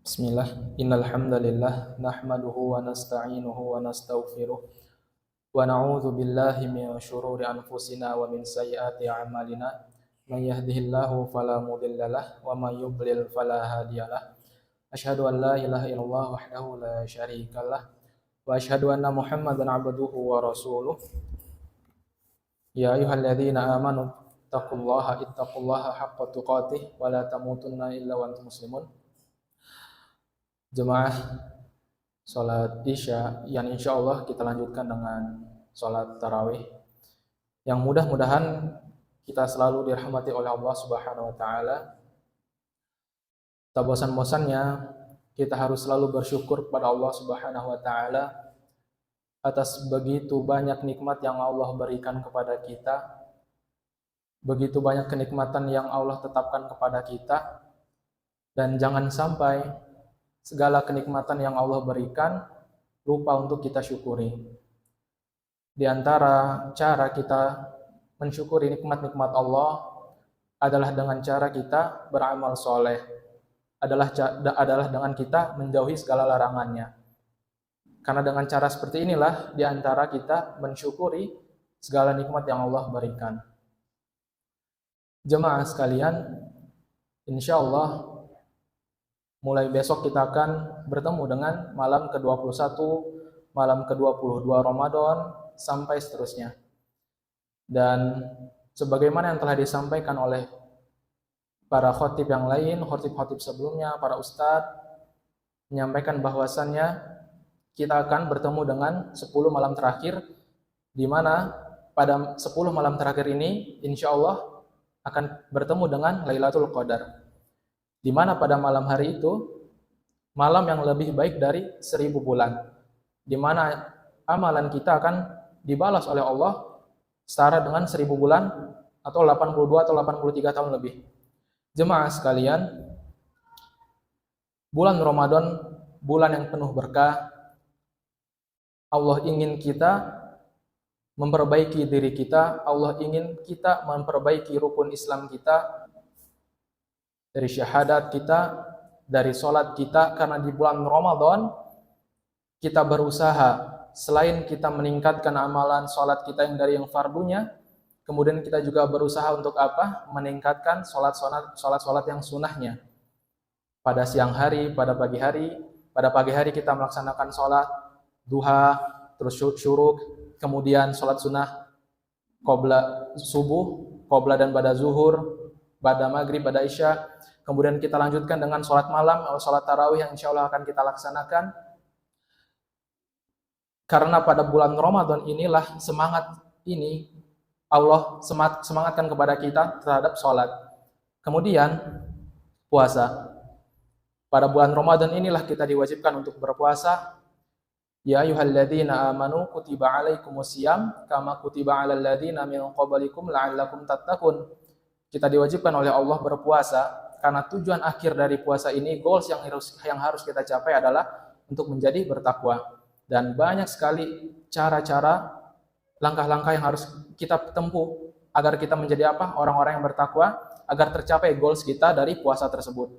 Bismillah, innal hamdalillah nahmaduhu wa nasta'inuhu wa nastaghfiruh wa na'udzu billahi min syururi anfusina wa min sayyiati a'malina. May yahdihillahu fala mudhillalah wa may yudlil fala hadiyalah. Asyhadu an la ilaha illallah wahdahu la syarikalah wa asyhadu anna Muhammadan 'abduhu wa rasuluh. Ya ayyuhalladzina amanu ittaqullaha haqqa tuqatih wa la tamutunna illa wa antum muslimun. Jemaah sholat Isya yang insya Allah kita lanjutkan dengan sholat tarawih yang mudah-mudahan kita selalu dirahmati oleh Allah Subhanahu wa Ta'ala. Tak bosan-bosannya kita harus selalu bersyukur kepada Allah Subhanahu wa Ta'ala atas begitu banyak nikmat yang Allah berikan kepada kita, begitu banyak kenikmatan yang Allah tetapkan kepada kita, dan jangan sampai segala kenikmatan yang Allah berikan lupa untuk kita syukuri. Di antara cara kita mensyukuri nikmat-nikmat Allah adalah dengan cara kita beramal soleh, adalah dengan kita menjauhi segala larangannya. Karena dengan cara seperti inilah di antara kita mensyukuri segala nikmat yang Allah berikan. Jemaah sekalian, insya Allah mulai besok kita akan bertemu dengan malam ke-21, malam ke-22 Ramadan, sampai seterusnya. Dan sebagaimana yang telah disampaikan oleh para khotib yang lain, khotib-khotib sebelumnya, para ustadz, menyampaikan bahwasannya kita akan bertemu dengan 10 malam terakhir, di mana pada 10 malam terakhir ini, insya Allah akan bertemu dengan Lailatul Qadar. Di mana pada malam hari itu, malam yang lebih baik dari 1000 bulan. Di mana amalan kita akan dibalas oleh Allah setara dengan 1000 bulan atau 82 atau 83 tahun lebih. Jemaah sekalian, bulan Ramadan, bulan yang penuh berkah. Allah ingin kita memperbaiki diri kita, Allah ingin kita memperbaiki rukun Islam kita, dari syahadat kita, dari sholat kita, karena di bulan Ramadan kita berusaha, selain kita meningkatkan amalan sholat kita yang dari yang fardunya, kemudian kita juga berusaha untuk apa? Meningkatkan sholat yang sunnahnya. Pada siang hari, pada pagi hari kita melaksanakan sholat duha, terus syuruk, kemudian sholat sunnah qobla subuh, qobla dan ba'da zuhur, ba'da maghrib, ba'da isya. Kemudian kita lanjutkan dengan sholat malam atau sholat tarawih yang insya Allah akan kita laksanakan. Karena pada bulan Ramadan inilah semangat ini Allah semangatkan kepada kita terhadap sholat. Kemudian puasa. Pada bulan Ramadan inilah kita diwajibkan untuk berpuasa. Ya ayyuhalladzina amanu kutiba alaikumusiyam kama kutiba alal ladzina min qablikum la'allakum tattaqun. Kita diwajibkan oleh Allah berpuasa karena tujuan akhir dari puasa ini, goals yang harus kita capai adalah untuk menjadi bertakwa. Dan banyak sekali cara-cara, langkah-langkah yang harus kita tempuh agar kita menjadi apa? Orang-orang yang bertakwa, agar tercapai goals kita dari puasa tersebut.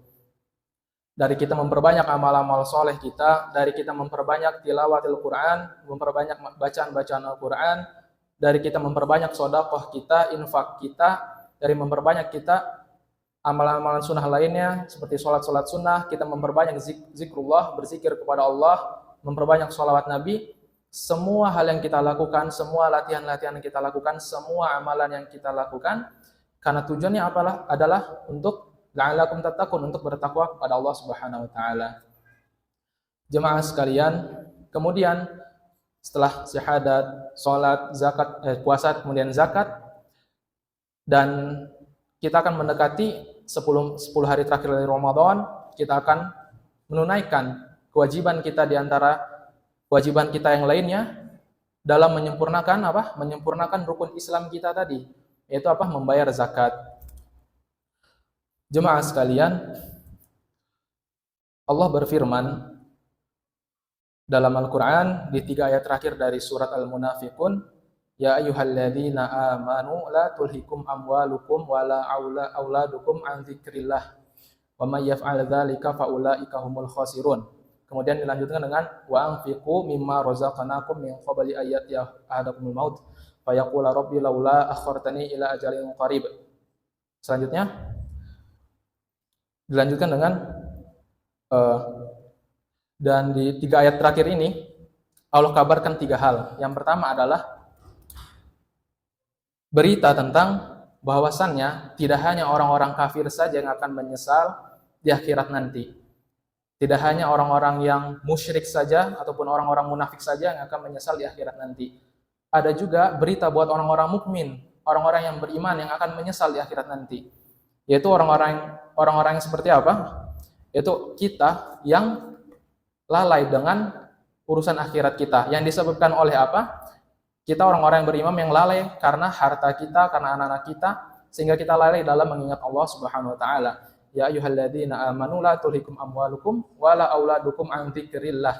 Dari kita memperbanyak amal-amal soleh kita, dari kita memperbanyak tilawatil Quran, memperbanyak bacaan-bacaan Al-Quran, dari kita memperbanyak sedekah kita, infak kita, dari memperbanyak kita amalan-amalan sunnah lainnya, seperti sholat-sholat sunnah, kita memperbanyak zikrullah, berzikir kepada Allah, memperbanyak sholawat Nabi. Semua hal yang kita lakukan, semua latihan-latihan yang kita lakukan, semua amalan yang kita lakukan, karena tujuannya adalah untuk la'allakum tattaqun, untuk bertakwa kepada Allah Subhanahu wa Ta'ala. Jemaah sekalian, kemudian setelah syahadat, sholat, zakat, puasa, kemudian zakat, dan kita akan mendekati 10 hari terakhir dari Ramadan, kita akan menunaikan kewajiban kita di antara kewajiban kita yang lainnya dalam menyempurnakan apa? Menyempurnakan rukun Islam kita tadi, yaitu apa? Membayar zakat. Jemaah sekalian, Allah berfirman dalam Al-Qur'an di 3 ayat terakhir dari surat Al-Munafiqun, ya ayyuhalladzina amanu la tulhikum amwalukum wala auladukum an dzikrillah. Wa may yaf'al dzalika fa ulaika humul khasirun. Kemudian dilanjutkan dengan wa anfiqu mimma razaqnakum min qabli ayati ahadakumul maut fa yaqula rabbi laula akhartani ila ajalin qarib. Selanjutnya dilanjutkan dengan dan di 3 ayat terakhir ini Allah kabarkan 3 hal. Yang pertama adalah berita tentang bahwasannya tidak hanya orang-orang kafir saja yang akan menyesal di akhirat nanti. Tidak hanya orang-orang yang musyrik saja ataupun orang-orang munafik saja yang akan menyesal di akhirat nanti. Ada juga berita buat orang-orang mukmin, orang-orang yang beriman yang akan menyesal di akhirat nanti. Yaitu orang-orang yang seperti apa? Yaitu kita yang lalai dengan urusan akhirat kita. Yang disebabkan oleh apa? Kita orang-orang yang beriman yang lalai karena harta kita, karena anak-anak kita, sehingga kita lalai dalam mengingat Allah Subhanahu wa taala. Ya ayyuhalladzina amanu la tulhikum amwalukum wala auladukum an dzikrillah.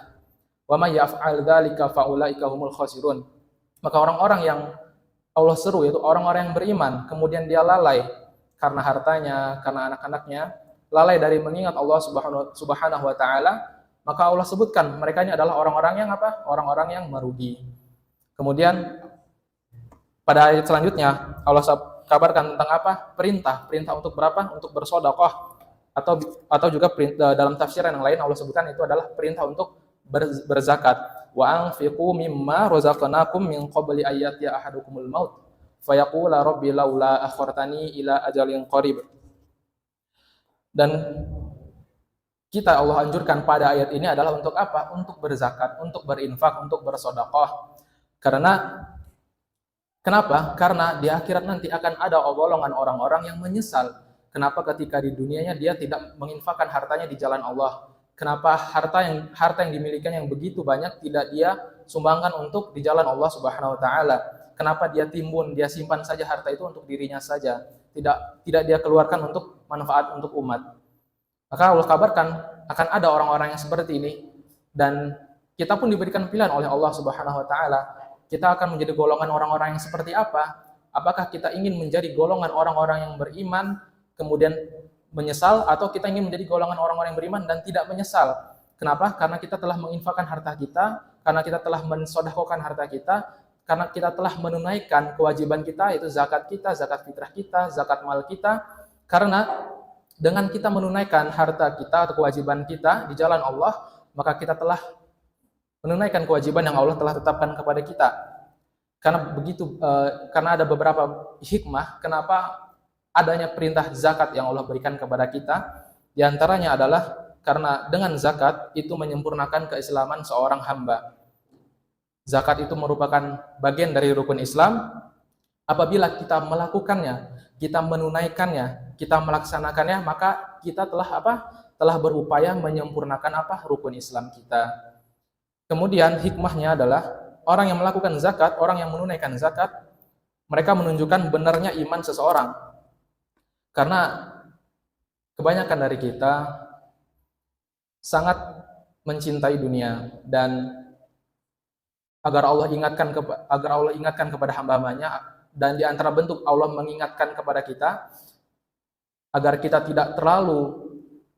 Wa may yaf'al dzalika fa ulaika humul khasirun. Maka orang-orang yang Allah seru yaitu orang-orang yang beriman, kemudian dia lalai karena hartanya, karena anak-anaknya, lalai dari mengingat Allah Subhanahu wa taala, maka Allah sebutkan mereka ini adalah orang-orang yang apa? Orang-orang yang merugi. Kemudian pada ayat selanjutnya Allah kabarkan tentang apa? Perintah untuk berapa? Untuk bersedekah atau juga dalam tafsiran yang lain Allah sebutkan itu adalah perintah untuk berzakat. Wa anfiqu mimma razaqnakum min qabli ayati ahadukumul maut fayaqula rabbi laula akhartani ila ajalin qarib. Dan kita Allah anjurkan pada ayat ini adalah untuk apa? Untuk berzakat, untuk berinfak, untuk bersedekah. Kenapa? Karena di akhirat nanti akan ada golongan orang-orang yang menyesal. Kenapa ketika di dunianya dia tidak menginfakkan hartanya di jalan Allah? Kenapa harta yang dimilikinya yang begitu banyak tidak dia sumbangkan untuk di jalan Allah Subhanahu wa taala? Kenapa dia timbun, dia simpan saja harta itu untuk dirinya saja, tidak dia keluarkan untuk manfaat untuk umat? Maka Allah kabarkan akan ada orang-orang yang seperti ini, dan kita pun diberikan pilihan oleh Allah Subhanahu wa taala. Kita akan menjadi golongan orang-orang yang seperti apa? Apakah kita ingin menjadi golongan orang-orang yang beriman kemudian menyesal, atau kita ingin menjadi golongan orang-orang yang beriman dan tidak menyesal? Kenapa? Karena kita telah menginfakkan harta kita, karena kita telah mensedekahkan harta kita, karena kita telah menunaikan kewajiban kita, yaitu zakat kita, zakat fitrah kita, zakat mal kita. Karena dengan kita menunaikan harta kita atau kewajiban kita di jalan Allah, maka kita telah menunaikan kewajiban yang Allah telah tetapkan kepada kita. Karena ada beberapa hikmah kenapa adanya perintah zakat yang Allah berikan kepada kita. Di antaranya adalah karena dengan zakat itu menyempurnakan keislaman seorang hamba. Zakat itu merupakan bagian dari rukun Islam. Apabila kita melakukannya, kita menunaikannya, kita melaksanakannya, maka kita telah apa? Telah berupaya menyempurnakan apa? Rukun Islam kita. Kemudian hikmahnya adalah orang yang melakukan zakat, orang yang menunaikan zakat, mereka menunjukkan benarnya iman seseorang. Karena kebanyakan dari kita sangat mencintai dunia, dan agar Allah ingatkan kepada hamba-hambanya, dan di antara bentuk Allah mengingatkan kepada kita agar kita tidak terlalu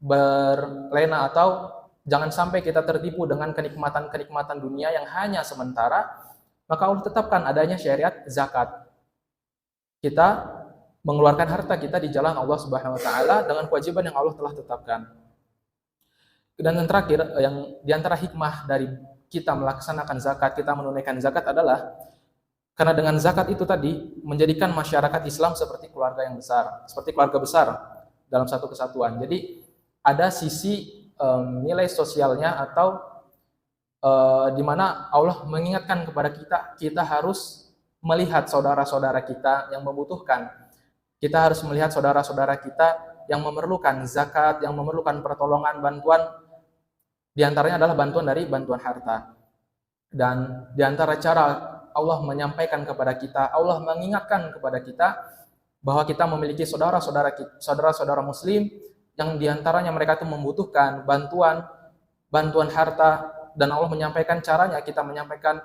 berlena atau jangan sampai kita tertipu dengan kenikmatan-kenikmatan dunia yang hanya sementara, maka Allah tetapkan adanya syariat zakat. Kita mengeluarkan harta kita di jalan Allah Subhanahu wa taala dengan kewajiban yang Allah telah tetapkan. Dan yang terakhir, yang di antara hikmah dari kita melaksanakan zakat, kita menunaikan zakat adalah karena dengan zakat itu tadi menjadikan masyarakat Islam seperti keluarga yang besar, seperti keluarga besar dalam satu kesatuan. Jadi ada sisi nilai sosialnya atau di mana Allah mengingatkan kepada kita harus melihat saudara-saudara kita yang membutuhkan. Kita harus melihat saudara-saudara kita yang memerlukan zakat, yang memerlukan pertolongan, bantuan. Di antaranya adalah bantuan harta. Dan di antara cara Allah menyampaikan kepada kita, Allah mengingatkan kepada kita bahwa kita memiliki saudara-saudara muslim yang diantaranya mereka itu membutuhkan bantuan harta, dan Allah menyampaikan caranya kita menyampaikan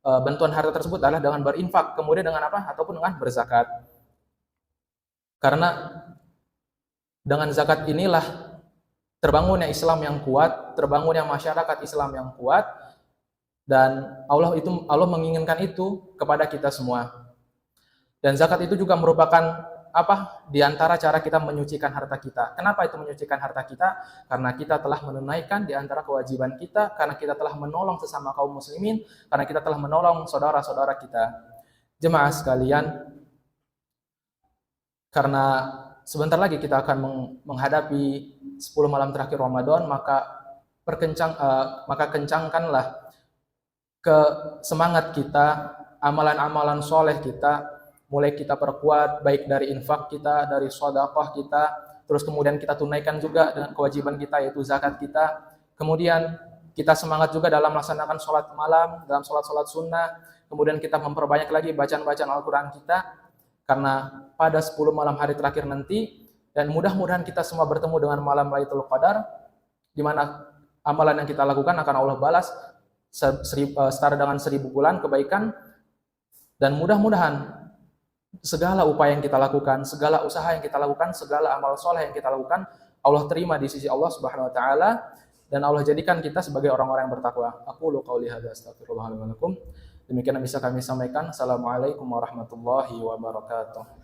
bantuan harta tersebut adalah dengan berinfak, kemudian dengan apa? Ataupun dengan berzakat. Karena Dengan zakat inilah terbangunnya Islam yang kuat, terbangunnya masyarakat Islam yang kuat, dan Allah menginginkan itu kepada kita semua. Dan zakat itu juga merupakan di antara cara kita menyucikan harta kita. Kenapa itu menyucikan harta kita? Karena kita telah menunaikan di antara kewajiban kita, karena kita telah menolong sesama kaum muslimin, karena kita telah menolong saudara-saudara kita. Jemaah sekalian, karena sebentar lagi kita akan menghadapi 10 malam terakhir Ramadan, maka kencangkanlah semangat kita, amalan-amalan soleh kita, mulai kita perkuat baik dari infak kita, dari sedekah kita, terus kemudian kita tunaikan juga dengan kewajiban kita yaitu zakat kita. Kemudian kita semangat juga dalam melaksanakan sholat malam, dalam sholat-sholat sunnah. Kemudian kita memperbanyak lagi bacaan-bacaan Al-Quran kita, karena pada 10 malam hari terakhir nanti, dan mudah-mudahan kita semua bertemu dengan malam Lailatul Qadar, di mana amalan yang kita lakukan akan Allah balas setara dengan 1000 bulan kebaikan, dan mudah-mudahan segala upaya yang kita lakukan, segala usaha yang kita lakukan, segala amal soleh yang kita lakukan, Allah terima di sisi Allah Subhanahu Wa Taala, dan Allah jadikan kita sebagai orang-orang yang bertakwa. Aqulu qauli hadza astaghfirullah li wa lakum. Demikian yang bisa kami sampaikan. Assalamualaikum warahmatullahi wabarakatuh.